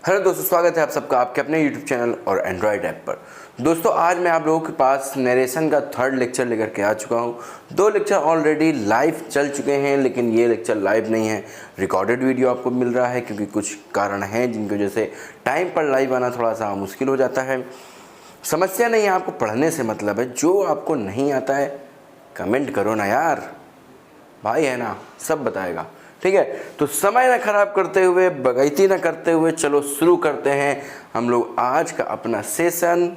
Hello दोस्तों, स्वागत है आप सबका आपके अपने YouTube चैनल और एंड्रॉयड ऐप पर। दोस्तों आज मैं आप लोगों के पास नरेशन का थर्ड लेक्चर लेकर के आ चुका हूं। 2 लेक्चर ऑलरेडी लाइव चल चुके हैं, लेकिन ये लेक्चर लाइव नहीं है, रिकॉर्डेड वीडियो आपको मिल रहा है क्योंकि कुछ कारण हैं जिनकी वजह से टाइम पर लाइव आना थोड़ा सा मुश्किल हो जाता है। समस्या नहीं है, आपको पढ़ने से मतलब है। जो आपको नहीं आता है कमेंट करो ना यार, भाई है ना, सब बताएगा। ठीक है, तो समय ना खराब करते हुए, बगैती ना करते हुए, चलो शुरू करते हैं हम लोग आज का अपना सेशन।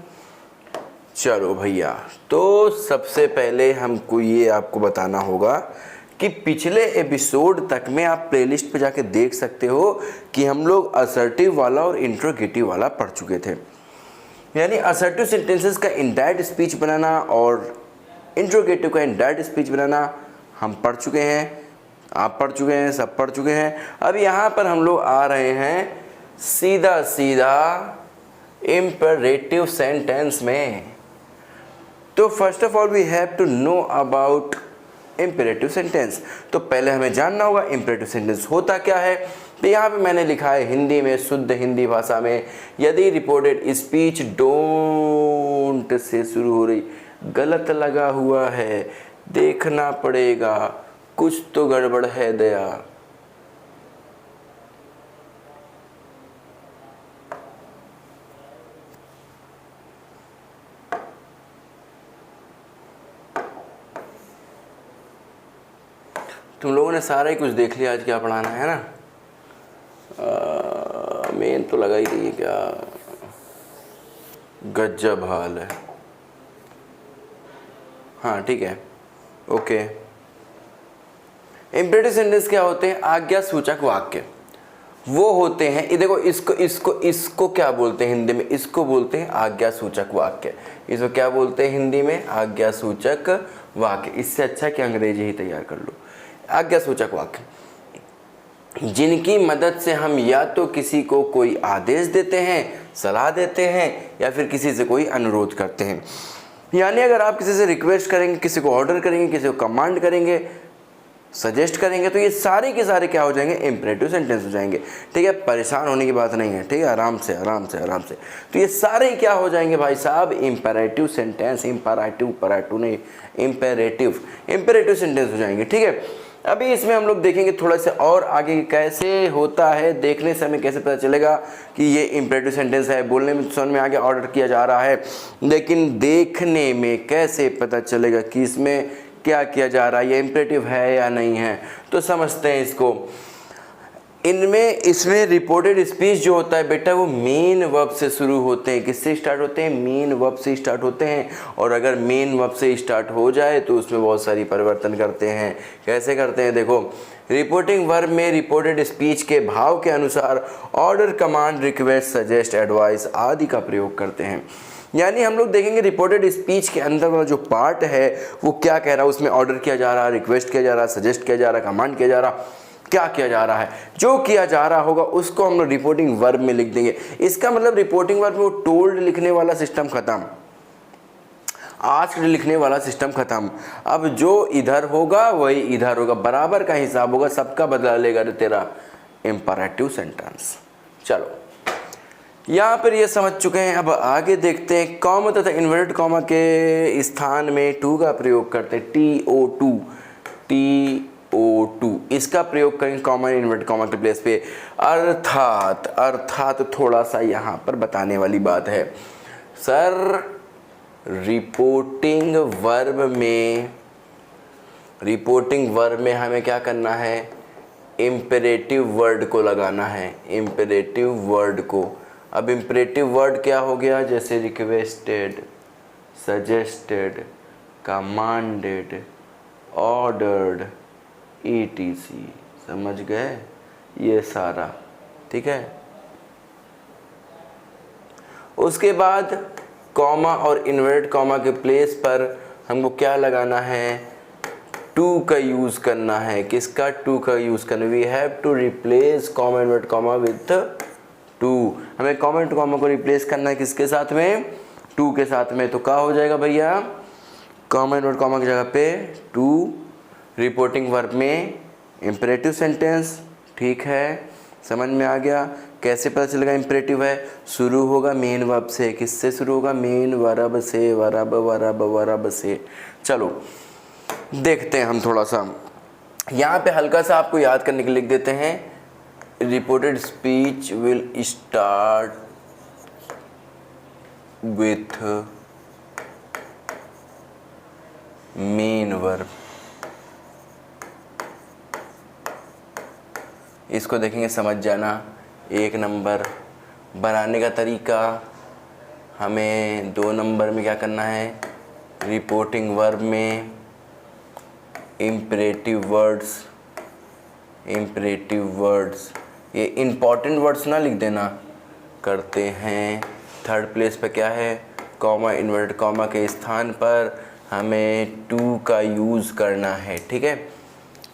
चलो भैया, तो सबसे पहले हमको ये आपको बताना होगा कि पिछले एपिसोड तक में आप प्लेलिस्ट पे जाके देख सकते हो कि हम लोग असर्टिव वाला और इंट्रोगेटिव वाला पढ़ चुके थे। यानी असर्टिव सेंटेंसेस का इनडायरेक्ट स्पीच बनाना और इंट्रोगेटिव का इनडायरेक्ट स्पीच बनाना हम पढ़ चुके हैं, आप पढ़ चुके हैं, सब पढ़ चुके हैं। अब यहाँ पर हम लोग आ रहे हैं सीधा सीधा इम्पेरेटिव सेंटेंस में। तो first of all we have to know about imperative sentence. तो पहले हमें जानना होगा इम्पेरेटिव सेंटेंस होता क्या है। तो यहाँ पे मैंने लिखा है हिंदी में, शुद्ध हिंदी भाषा में, यदि रिपोर्टेड स्पीच डोंट से शुरू हो रही, गलत लगा हुआ है, देखना पड़ेगा, कुछ तो गड़बड़ है दया। तुम लोगों ने सारा ही कुछ देख लिया, आज क्या पढ़ाना है ना। मेन तो लगा ही नहीं है, क्या गजब हाल है। हाँ ठीक है, ओके। इम्पेरेटिव सेंटेंस क्या होते हैं? आज्ञा सूचक वाक्य। वो होते हैं, ये देखो, इसको क्या बोलते हैं हिंदी में? इसको बोलते हैं आज्ञा सूचक वाक्य। इसको क्या बोलते हैं हिंदी में? आज्ञा सूचक वाक्य। इससे अच्छा कि अंग्रेजी ही तैयार कर लो। आज्ञा सूचक वाक्य, जिनकी मदद से हम या तो किसी को कोई आदेश देते हैं, सलाह देते हैं, या फिर किसी से कोई अनुरोध करते हैं। यानी अगर आप किसी से रिक्वेस्ट करेंगे, किसी को ऑर्डर करेंगे, किसी को कमांड करेंगे, सजेस्ट करेंगे, तो ये सारे के सारे क्या हो जाएंगे? इम्पेरेटिव सेंटेंस हो जाएंगे। ठीक है, परेशान होने की बात नहीं है। ठीक है, आराम से आराम से आराम से। तो ये सारे क्या हो जाएंगे भाई साहब? Imperative sentence. इम्पेरेटिव नहीं, इम्पेरेटिव सेंटेंस हो जाएंगे। ठीक है, अभी इसमें हम लोग देखेंगे थोड़ा सा और आगे कैसे होता है। देखने से हमें कैसे पता चलेगा कि ये इम्पेरेटिव सेंटेंस है? बोलने में समझ में आगे ऑर्डर किया जा रहा है, लेकिन देखने में कैसे पता चलेगा कि इसमें क्या किया जा रहा है, ये इम्पेरेटिव है या नहीं है? तो समझते हैं इसको। इसमें रिपोर्टेड स्पीच जो होता है बेटा, वो मेन वर्ब से शुरू होते हैं। किससे स्टार्ट होते हैं? मेन वर्ब से स्टार्ट होते हैं। और अगर मेन वर्ब से स्टार्ट हो जाए तो उसमें बहुत सारी परिवर्तन करते हैं। कैसे करते हैं? देखो, रिपोर्टिंग वर्ब में रिपोर्टेड स्पीच के भाव के अनुसार order, command, request, suggest, advice आदि का प्रयोग करते हैं। यानी हम लोग देखेंगे रिपोर्टेड स्पीच के अंदर वाला जो पार्ट है वो क्या कह रहा है, उसमें ऑर्डर किया जा रहा है, रिक्वेस्ट किया जा रहा है, सजेस्ट किया जा रहा है, कमांड किया जा रहा है, क्या किया जा रहा है। जो किया जा रहा होगा उसको हम लोग रिपोर्टिंग वर्ब में लिख देंगे। इसका मतलब रिपोर्टिंग वर्ब में वो टोल्ड लिखने वाला सिस्टम खत्म, आस्क्ड लिखने वाला सिस्टम खत्म। अब जो इधर होगा वही इधर होगा, बराबर का हिसाब होगा, सबका बदला लेगा तेरा इम्पेरेटिव सेंटेंस। चलो, यहाँ पर ये समझ चुके हैं। अब आगे देखते हैं। कॉमा तथा इन्वर्टेड कॉमा के स्थान में टू का प्रयोग करते हैं। TO2 इसका प्रयोग करेंगे कॉमा इन्वर्टेड कॉमा के प्लेस पे। अर्थात थोड़ा सा यहाँ पर बताने वाली बात है सर। रिपोर्टिंग वर्ब में हमें क्या करना है? इम्पेरेटिव वर्ड को लगाना है, इम्पेरेटिव वर्ड को। अब इम्पेरेटिव वर्ड क्या हो गया? जैसे requested, suggested, commanded, ordered, ETC। समझ गए ये सारा? ठीक है। उसके बाद कॉमा और इन्वर्टेड कॉमा के प्लेस पर हमको क्या लगाना है? टू का यूज करना है। किसका? टू का यूज करना। We have to replace comma inverted comma with to. हमें कॉमा इन्वर्टेड कॉमा को रिप्लेस करना है किसके साथ में? टू के साथ में। तो क्या हो जाएगा भैया? कॉमा इन्वर्टेड कॉमा की जगह पे टू। रिपोर्टिंग वर्ब में इम्पेरेटिव सेंटेंस, ठीक है। समझ में आ गया? कैसे पता चलेगा इम्परेटिव है? शुरू होगा मेन वर्ब से। किससे शुरू होगा? मेन वर्ब से, वर्ब वर्ब वर्ब से। चलो देखते हैं हम थोड़ा सा, यहाँ पे हल्का सा आपको याद करने के लिए लिख देते हैं, reported speech will start with main verb. इसको देखेंगे, समझ जाना। 1 नंबर बनाने का तरीका, हमें 2 नंबर में क्या करना है, रिपोर्टिंग वर्ब में इम्परेटिव वर्ड्स, इम्परेटिव वर्ड्स, ये इम्पॉर्टेंट वर्ड्स ना लिख देना, करते हैं। 3rd प्लेस पे क्या है, कॉमा, इन्वर्टेड कॉमा के स्थान पर हमें टू का यूज़ करना है। ठीक है,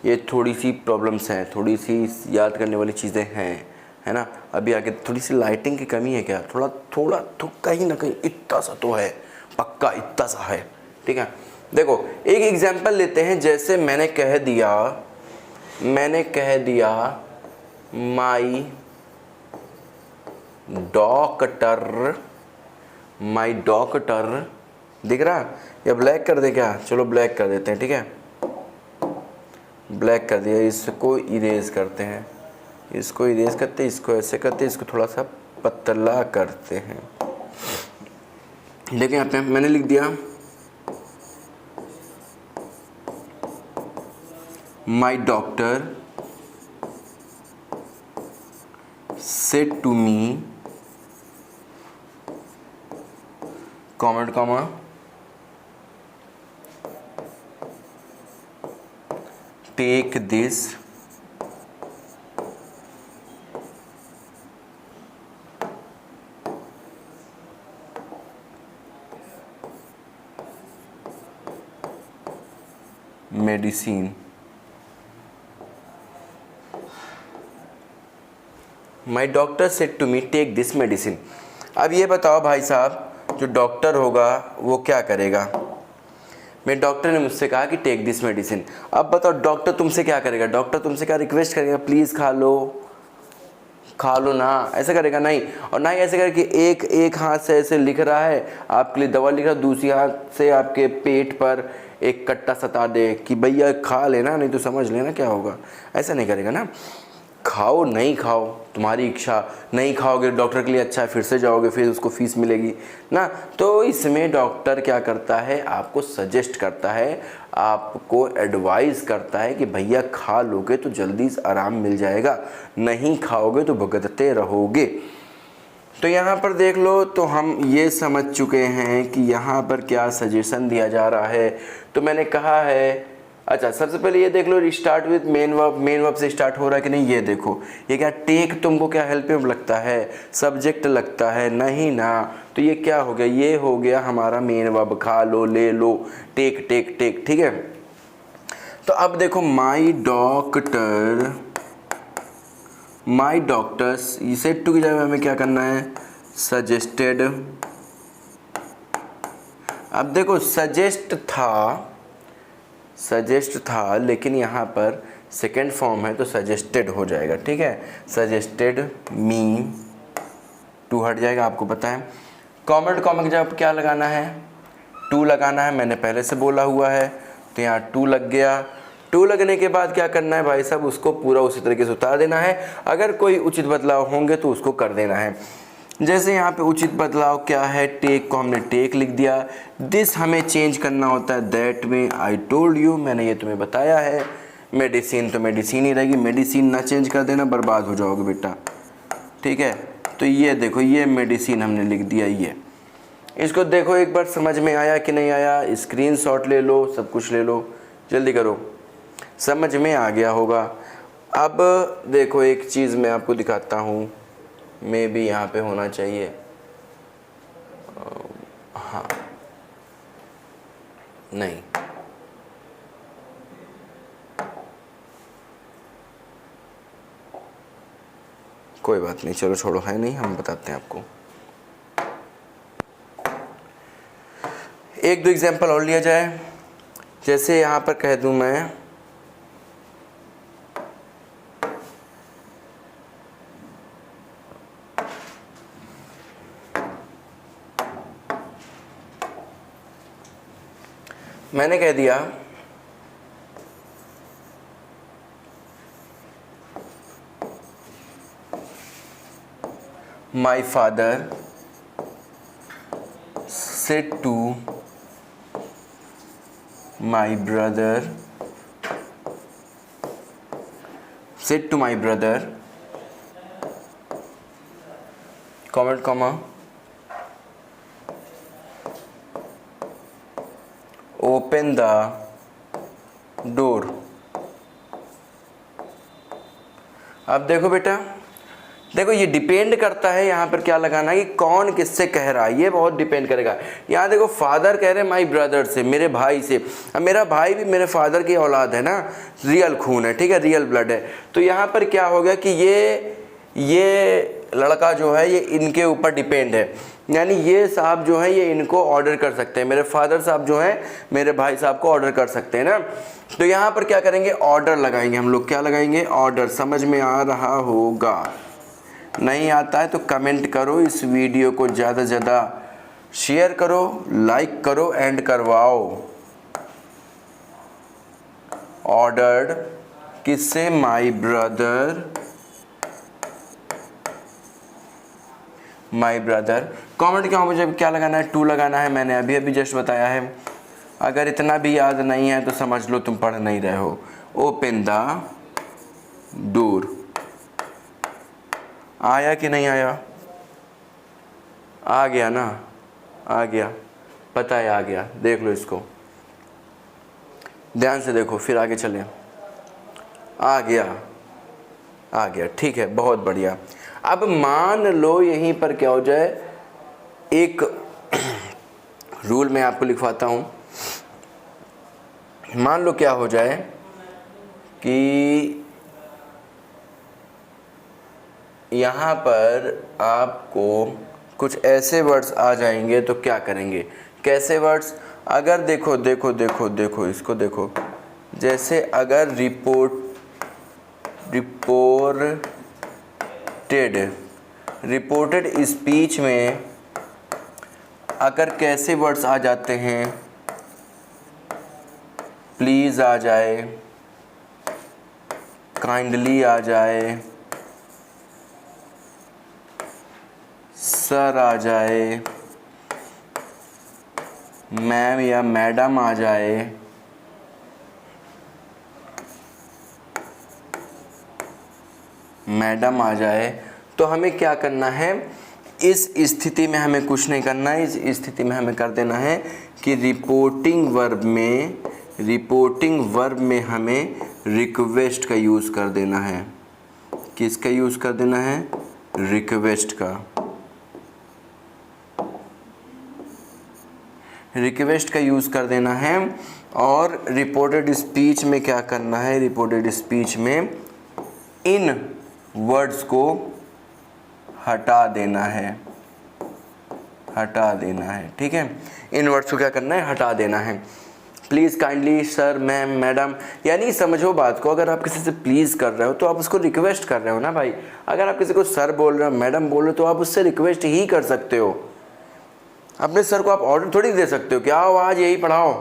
ये थोड़ी सी प्रॉब्लम्स हैं, थोड़ी सी याद करने वाली चीज़ें हैं, है ना। अभी आगे थोड़ी सी लाइटिंग की कमी है क्या, थोड़ा थोड़ा तो कहीं ना कहीं इतना सा तो है, पक्का इतना सा है। ठीक है, देखो एक एग्जांपल लेते हैं। जैसे मैंने कह दिया माई डॉक्टर, दिख रहा, या ब्लैक कर दे क्या? चलो ब्लैक कर देते हैं। ठीक है, ब्लैक कर दिया, इसको इरेज करते हैं, इसको इरेज करते, इसको ऐसे करते, इसको थोड़ा सा पतला करते हैं। देखिए यहाँ पे मैंने लिख दिया my doctor said to me, comment comma, take this medicine. My doctor said to me take this medicine. अब ये बताओ भाई साहब, जो डॉक्टर होगा वो क्या करेगा? मेरे डॉक्टर ने मुझसे कहा कि टेक दिस मेडिसिन। अब बताओ डॉक्टर तुमसे क्या करेगा? डॉक्टर तुमसे क्या रिक्वेस्ट करेगा, प्लीज़ खा लो ना, ऐसा करेगा? नहीं। और ना ही ऐसे करे कि एक हाथ से ऐसे लिख रहा है आपके लिए दवा लिख रहा है, दूसरी हाथ से आपके पेट पर एक कट्टा सता दे कि भैया खा लेना, नहीं तो समझ लेना क्या होगा। ऐसा नहीं करेगा ना। खाओ नहीं खाओ तुम्हारी इच्छा, नहीं खाओगे डॉक्टर के लिए अच्छा है, फिर से जाओगे, फिर उसको फीस मिलेगी ना। तो इसमें डॉक्टर क्या करता है, आपको सजेस्ट करता है, आपको एडवाइस करता है कि भैया खा लोगे तो जल्दी आराम मिल जाएगा, नहीं खाओगे तो भुगतते रहोगे। तो यहाँ पर देख लो, तो हम ये समझ चुके हैं कि यहाँ पर क्या सजेशन दिया जा रहा है। तो मैंने कहा है, अच्छा सबसे पहले ये देख लो, स्टार्ट विद मेन वर्ब से स्टार्ट हो रहा है कि नहीं। ये देखो, ये क्या टेक तुमको क्या हेल्पिंग लगता है, सब्जेक्ट लगता है? नहीं ना। तो ये क्या हो गया, ये हो गया हमारा मेन वर्ब, खा लो, ले लो, टेक टेक टेक। ठीक है, तो अब देखो माई डॉक्टर्स, इसे टू की जगह हमें क्या करना है, सजेस्टेड। अब देखो सजेस्ट था लेकिन यहाँ पर सेकेंड फॉर्म है तो सजेस्टेड हो जाएगा। ठीक है, सजेस्टेड मी, टू हट जाएगा, आपको पता है। कॉमेंट कॉमा की जगह क्या लगाना है, टू लगाना है, मैंने पहले से बोला हुआ है, तो यहाँ टू लग गया। टू लगने के बाद क्या करना है भाई साहब, उसको पूरा उसी तरीके से उतार देना है। अगर कोई उचित बदलाव होंगे तो उसको कर देना है। जैसे यहाँ पे उचित बदलाव क्या है, टेक को हमने टेक लिख दिया, दिस हमें चेंज करना होता है दैट में, आई टोल्ड यू, मैंने ये तुम्हें बताया है। मेडिसिन तो मेडिसिन ही रहेगी, मेडिसिन ना चेंज कर देना, बर्बाद हो जाओगे बेटा। ठीक है, तो ये देखो, ये मेडिसिन हमने लिख दिया। ये इसको देखो एक बार, समझ में आया कि नहीं आया? स्क्रीनशॉट ले लो, सब कुछ ले लो, जल्दी करो, समझ में आ गया होगा। अब देखो एक चीज़ मैं आपको दिखाता हूँ, मे भी यहाँ पे होना चाहिए, हाँ नहीं, कोई बात नहीं, चलो छोड़ो, है नहीं, हम बताते हैं आपको। एक दो एग्जांपल और लिया जाए। जैसे यहाँ पर कह दूँ मैं, मैंने कह दिया my father said to my brother, said to my brother, comment comma, open the door। अब देखो बेटा, देखो ये डिपेंड करता है यहाँ पर क्या लगाना है कि कौन किससे कह रहा है, ये बहुत डिपेंड करेगा। यहाँ देखो फादर कह रहे हैं माई ब्रदर से, मेरे भाई से। अब मेरा भाई भी मेरे फादर की औलाद है ना, रियल खून है, ठीक है, रियल ब्लड है। तो यहाँ पर क्या हो गया कि ये लड़का जो है ये इनके ऊपर डिपेंड है, यानी ये साहब जो है ये इनको ऑर्डर कर सकते हैं, मेरे फादर साहब जो हैं मेरे भाई साहब को ऑर्डर कर सकते हैं ना। तो यहाँ पर क्या करेंगे, ऑर्डर लगाएंगे हम लोग। क्या लगाएंगे, ऑर्डर। समझ में आ रहा होगा, नहीं आता है तो कमेंट करो, इस वीडियो को ज़्यादा से ज़्यादा शेयर करो, लाइक करो एंड करवाओ। ऑर्डर्ड किससे, my brother, my brother. Comment क्या, मुझे क्या लगाना है, टू लगाना है, मैंने अभी अभी जस्ट बताया है। अगर इतना भी याद नहीं है तो समझ लो तुम पढ़ नहीं रहे हो। Open the door. आया कि नहीं आया, आ गया ना, आ गया, पता है आ गया। देख लो इसको, ध्यान से देखो, फिर आगे चले। आ गया, आ गया, ठीक है, बहुत बढ़िया। अब मान लो यहीं पर क्या हो जाए, एक रूल मैं आपको लिखवाता हूँ। मान लो क्या हो जाए कि यहाँ पर आपको कुछ ऐसे वर्ड्स आ जाएंगे तो क्या करेंगे, कैसे वर्ड्स। अगर देखो देखो देखो देखो इसको देखो, जैसे अगर रिपोर्टेड स्पीच में अगर कैसे वर्ड्स आ जाते हैं, प्लीज़ आ जाए, काइंडली आ जाए, सर आ जाए, मैम या मैडम आ जाए, मैडम आ जाए, तो हमें क्या करना है, इस स्थिति में हमें कुछ नहीं करना है। इस स्थिति में हमें कर देना है कि रिपोर्टिंग वर्ब में हमें रिक्वेस्ट का यूज़ कर देना है। किसका यूज़ कर देना है, रिक्वेस्ट का। रिक्वेस्ट का यूज़ कर देना है। और रिपोर्टेड स्पीच में क्या करना है, रिपोर्टेड स्पीच में इन वर्ड्स को हटा देना है, हटा देना है, ठीक है। इन वर्ड्स को क्या करना है, हटा देना है। Please, kindly, sir, ma'am, madam, यानी समझो बात को, अगर आप किसी से प्लीज़ कर रहे हो तो आप उसको रिक्वेस्ट कर रहे हो ना भाई। अगर आप किसी को सर बोल रहे हो, मैडम बोल रहे हो, तो आप उससे रिक्वेस्ट ही कर सकते हो। अपने सर को आप ऑर्डर थोड़ी दे सकते हो कि आओ आज यही पढ़ाओ,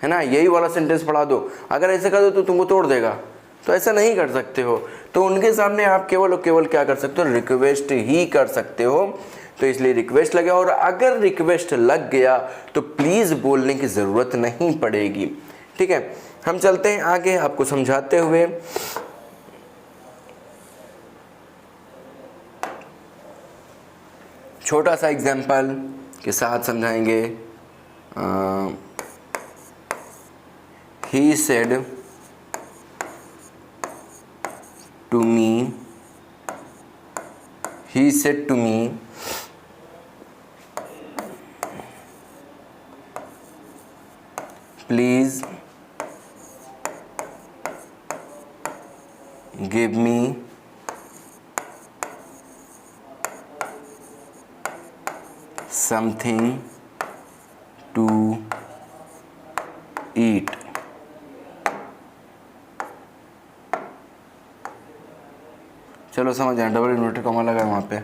है ना, यही वाला सेंटेंस पढ़ा दो। अगर ऐसे कर दो तो तुमको तोड़ देगा, तो ऐसा नहीं कर सकते हो। तो उनके सामने आप केवल और केवल क्या कर सकते हो, रिक्वेस्ट ही कर सकते हो। तो इसलिए रिक्वेस्ट लगे, और अगर रिक्वेस्ट लग गया तो प्लीज़ बोलने की ज़रूरत नहीं पड़ेगी, ठीक है। हम चलते हैं आगे आपको समझाते हुए। छोटा सा एग्जाम्पल के साथ समझाएंगे। He said to me, he said to me, please give me something to eat। चलो समझ आए, डबल इन्वर्टेड कॉमा लगा है वहाँ पे।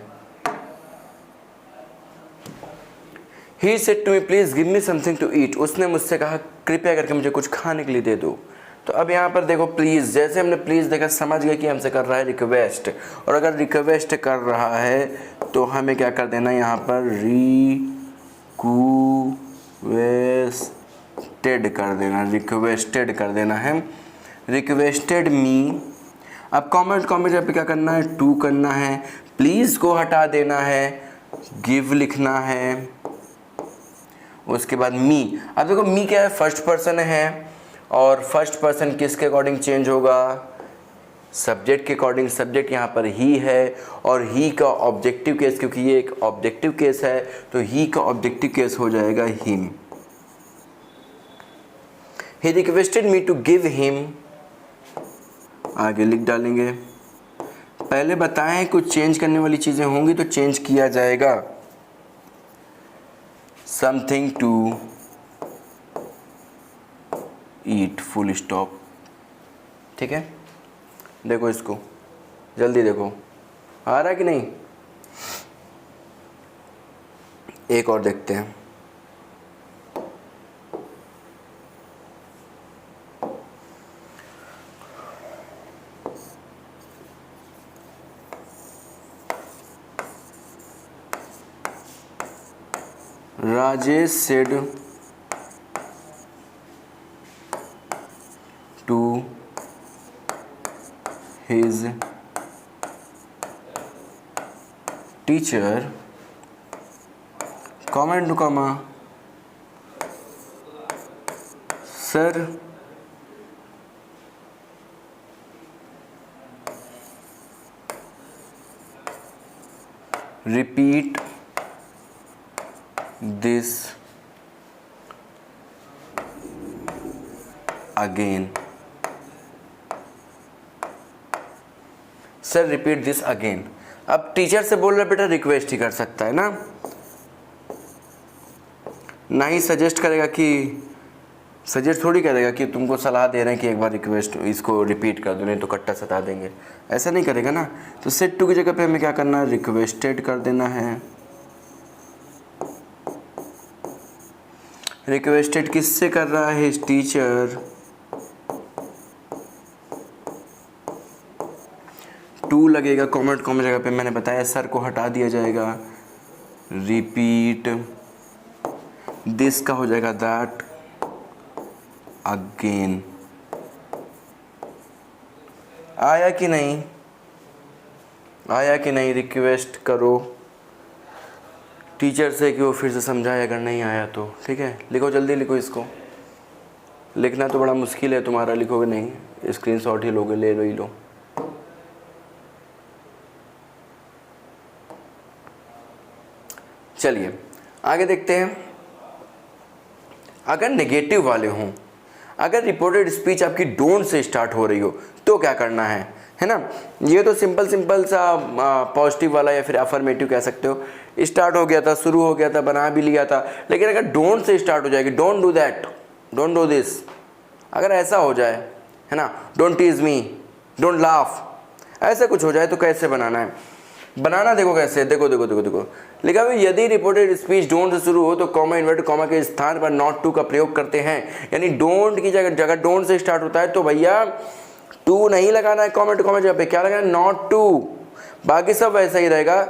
He said to me please give me something to eat, उसने मुझसे कहा कृपया करके मुझे कुछ खाने के लिए दे दो। तो अब यहाँ पर देखो प्लीज़, जैसे हमने प्लीज़ देखा समझ गए कि हमसे कर रहा है रिक्वेस्ट, और अगर रिक्वेस्ट कर रहा है तो हमें क्या कर देना है यहाँ पर, रिक्वेस्टेड कर देना, रिक्वेस्टेड कर देना है, रिक्वेस्टेड मी। अब कमेंट पे क्या करना है, टू करना है, प्लीज़ को हटा देना है, गिव लिखना है, उसके बाद मी। अब देखो मी क्या है, फर्स्ट पर्सन है, और फर्स्ट पर्सन किसके अकॉर्डिंग चेंज होगा, सब्जेक्ट के अकॉर्डिंग। सब्जेक्ट यहाँ पर ही है, और ही का ऑब्जेक्टिव केस, क्योंकि ये एक ऑब्जेक्टिव केस है तो ही का ऑब्जेक्टिव केस हो जाएगा him. He requested me to give him, आगे लिख डालेंगे। पहले बताएं कुछ चेंज करने वाली चीज़ें होंगी तो चेंज किया जाएगा, something to eat, full stop. ठीक है, देखो इसको जल्दी देखो, आ रहा है कि नहीं। एक और देखते हैं, Rajesh said to his teacher, comma into comma, sir repeat this again, sir repeat this again. अब टीचर से बोल रहा बेटा रिक्वेस्ट ही कर सकता है ना ही सजेस्ट करेगा, कि सजेस्ट थोड़ी करेगा कि तुमको सलाह दे रहे हैं कि एक बार रिक्वेस्ट इसको रिपीट कर दो, नहीं तो कट्टा सता देंगे, ऐसा नहीं करेगा ना। तो सेड टू की जगह पे हमें क्या करना है, रिक्वेस्टेड कर देना है। रिक्वेस्टेड किससे कर रहा है, टीचर। टू लगेगा कॉमेंट जगह पे, मैंने बताया सर को हटा दिया जाएगा, रिपीट दिस का हो जाएगा दैट अगेन। आया कि नहीं, आया कि नहीं, रिक्वेस्ट करो टीचर से कि वो फिर से समझाए, अगर नहीं आया तो ठीक है। लिखो जल्दी लिखो, इसको लिखना तो बड़ा मुश्किल है तुम्हारा, लिखोगे नहीं, स्क्रीनशॉट ही लोगे, ले लो ही लो। चलिए आगे देखते हैं। अगर नेगेटिव वाले हों, अगर रिपोर्टेड स्पीच आपकी डोंट से स्टार्ट हो रही हो तो क्या करना है ना। ये तो सिंपल सा पॉजिटिव वाला या फिर अफर्मेटिव कह सकते हो, स्टार्ट हो गया था, शुरू हो गया था, बना भी लिया था। लेकिन अगर डोंट से स्टार्ट हो जाएगी, don't do that, don't do this, अगर ऐसा हो जाए है ना, don't tease me, don't laugh, ऐसा कुछ हो जाए तो कैसे बनाना है, बनाना देखो कैसे, देखो देखो देखो देखो लिखा हुआ, यदि रिपोर्टेड स्पीच डोंट से शुरू हो तो कॉमा इन्वर्ट कॉमा के स्थान पर नॉट टू का प्रयोग करते हैं। यानी डोंट की जगह डोंट से स्टार्ट होता है तो भैया टू नहीं लगाना है, कॉमा टू कॉमा जगह पे क्या लगाना है, नॉट टू। बाकी सब वैसा ही रहेगा,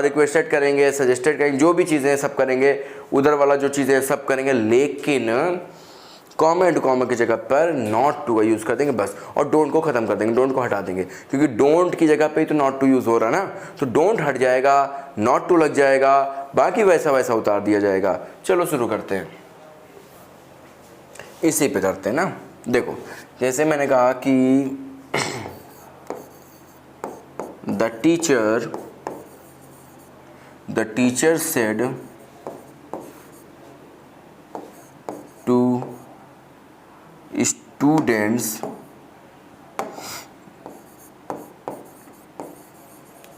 रिक्वेस्टेड करेंगे, सजेस्टेड करेंगे, जो भी चीज़ें सब करेंगे, उधर वाला जो चीज़ें सब करेंगे, लेकिन कॉमा एंड कॉमा की जगह पर नॉट टू का यूज़ कर देंगे बस, और डोंट को ख़त्म कर देंगे, डोंट को हटा देंगे, क्योंकि डोंट की जगह पे ही तो नॉट टू यूज़ हो रहा ना, तो डोंट हट जाएगा, नॉट टू लग जाएगा, बाकी वैसा वैसा उतार दिया जाएगा। चलो शुरू करते हैं, इसी पे करते हैं ना। देखो जैसे मैंने कहा कि the teacher said to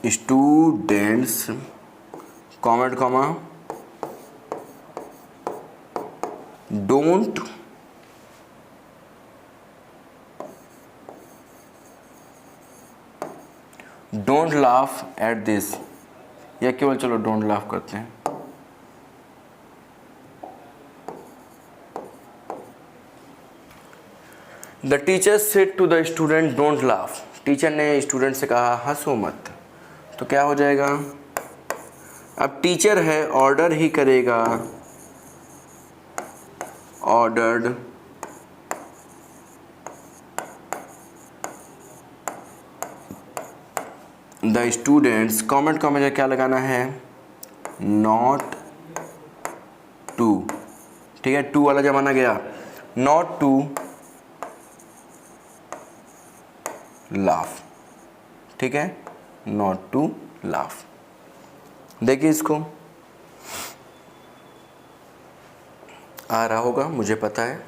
students comment comma don't laugh at this, या केवल चलो डोंट लाफ करते हैं, the teacher said to the student don't laugh, teacher ने स्टूडेंट से कहा हंसो मत, तो क्या हो जाएगा, अब टीचर है ऑर्डर ही करेगा, ऑर्डर्ड द स्टूडेंट्स, कॉमेंट में क्या लगाना है, नॉट टू, ठीक है, टू वाला जमाना गया, नॉट टू लाफ, ठीक है, नॉट टू लाफ। देखिए इसको, आ रहा होगा मुझे पता है,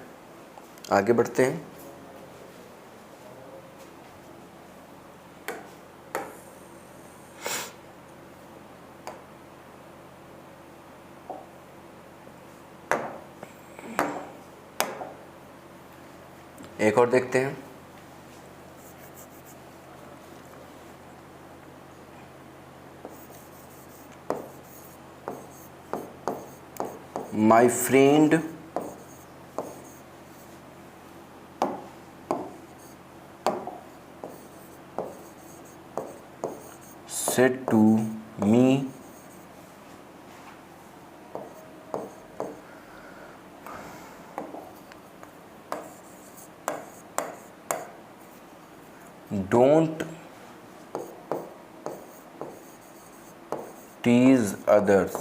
आगे बढ़ते हैं। एक और देखते हैं। My friend said to me don't tease others,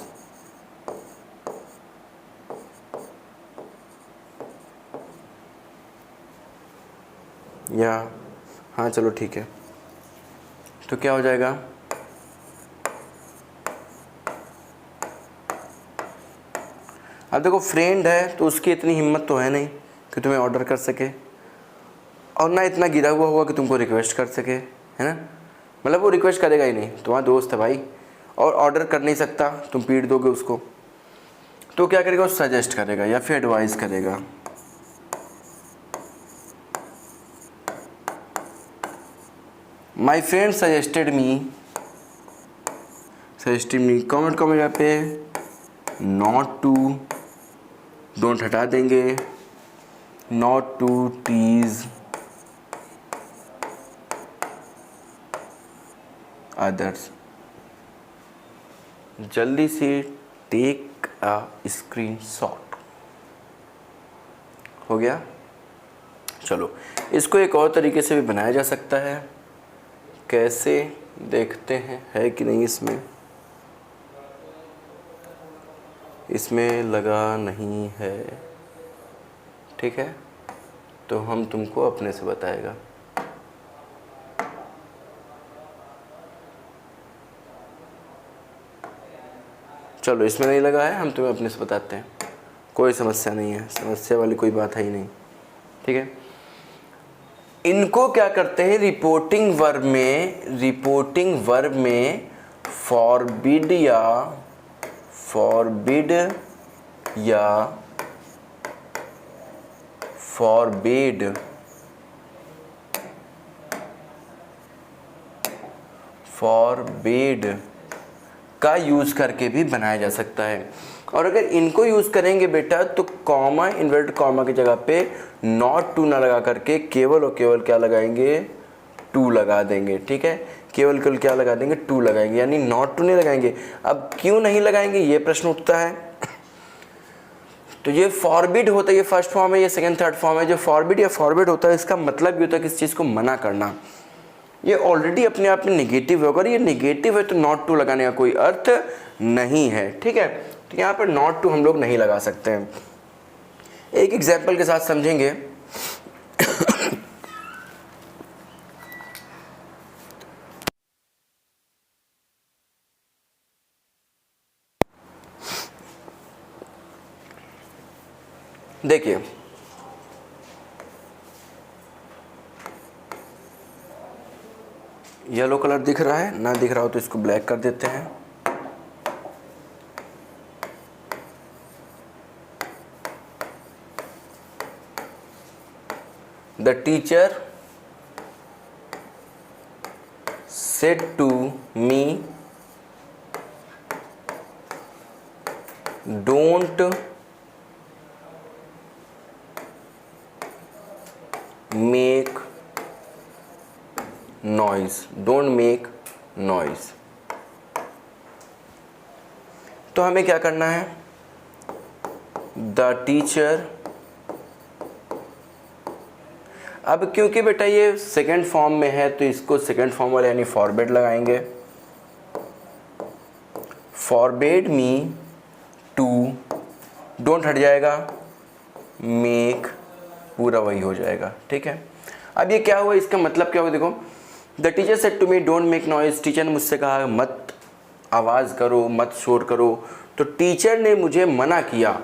या हाँ चलो ठीक है, तो क्या हो जाएगा, अब देखो फ्रेंड है तो उसकी इतनी हिम्मत तो है नहीं कि तुम्हें ऑर्डर कर सके, और ना इतना गिरा हुआ होगा कि तुमको रिक्वेस्ट कर सके, है ना, मतलब वो रिक्वेस्ट करेगा ही नहीं, तुम्हारा दोस्त है भाई, और ऑर्डर कर नहीं सकता, तुम पीट दोगे उसको, तो क्या करेगा, वो सजेस्ट करेगा या फिर एडवाइस करेगा। My friend suggested me, comment यहाँ पे नॉट टू, डोंट हटा देंगे, नॉट टू टीज अदर्स, जल्दी से टेक अ स्क्रीनशॉट, हो गया। चलो इसको एक और तरीके से भी बनाया जा सकता है, कैसे देखते हैं, है कि नहीं इसमें लगा नहीं है, ठीक है, तो हम तुमको अपने से बताएगा। चलो इसमें नहीं लगा है, हम तुम्हें अपने से बताते हैं, कोई समस्या नहीं है, समस्या वाली कोई बात है ही नहीं, ठीक है। इनको क्या करते हैं, रिपोर्टिंग वर्ब में फॉरबिड या फॉरबिड का यूज़ करके भी बनाया जा सकता है। और अगर इनको यूज़ करेंगे बेटा तो कॉमा, इन्वर्टेड कॉमा की जगह पे नॉट टू ना लगा करके केवल और केवल क्या लगाएंगे, टू लगा देंगे, ठीक है, केवल केवल क्या लगा देंगे, टू लगाएंगे, यानी नॉट टू नहीं लगाएंगे। अब क्यों नहीं लगाएंगे ये प्रश्न उठता है, तो ये फॉरबिड होता है, ये फर्स्ट फॉर्म है, ये सेकंड थर्ड फॉर्म है। जो फॉरबिड या फॉरबिड होता है इसका मतलब भी होता है किसी चीज़ को मना करना, ये ऑलरेडी अपने आप में नेगेटिव है, अगर ये नेगेटिव है तो नॉट टू लगाने का कोई अर्थ नहीं है, ठीक है, तो यहाँ पर नॉट टू हम लोग नहीं लगा सकते हैं। एक एग्जाम्पल के साथ समझेंगे। देखिए येलो कलर दिख रहा है ना, दिख रहा हो तो इसको ब्लैक कर देते हैं। The teacher said to me don't make noise, don't make noise. तो हमें क्या करना है, द टीचर, अब क्योंकि बेटा ये सेकंड फॉर्म में है तो इसको सेकंड फॉर्म वाले यानी फॉरबेड लगाएंगे, फॉरबेड मी टू, डोंट हट जाएगा, मेक, पूरा वही हो जाएगा। ठीक है, अब ये क्या हुआ, इसका मतलब क्या हुआ, देखो, the teacher said to me don't make noise, teacher ने मुझसे कहा मत आवाज़ करो, मत शोर करो। तो टीचर ने मुझे मना किया,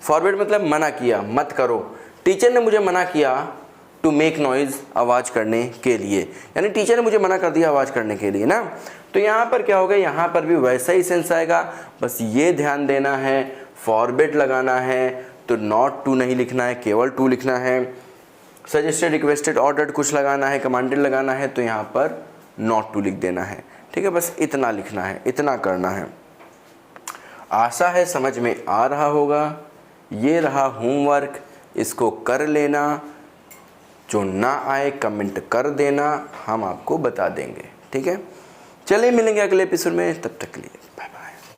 फॉरवर्ड मतलब मना किया, मत करो। टीचर ने मुझे मना किया टू मेक नॉइज़, आवाज़ करने के लिए, यानी टीचर ने मुझे मना कर दिया आवाज़ करने के लिए ना। तो यहाँ पर क्या होगा, यहाँ पर भी वैसा ही सेंस आएगा, बस ये ध्यान देना है, फॉरवर्ड लगाना है तो नॉट टू नहीं लिखना है, केवल टू लिखना है। सजेस्टेड, रिक्वेस्टेड, ऑर्डर्ड कुछ लगाना है, कमांडेड लगाना है तो यहाँ पर नॉट टू लिख देना है। ठीक है, बस इतना लिखना है, इतना करना है। आशा है समझ में आ रहा होगा। ये रहा होमवर्क, इसको कर लेना, जो ना आए कमेंट कर देना, हम आपको बता देंगे। ठीक है, चलिए मिलेंगे अगले एपिसोड में, तब तक के लिए।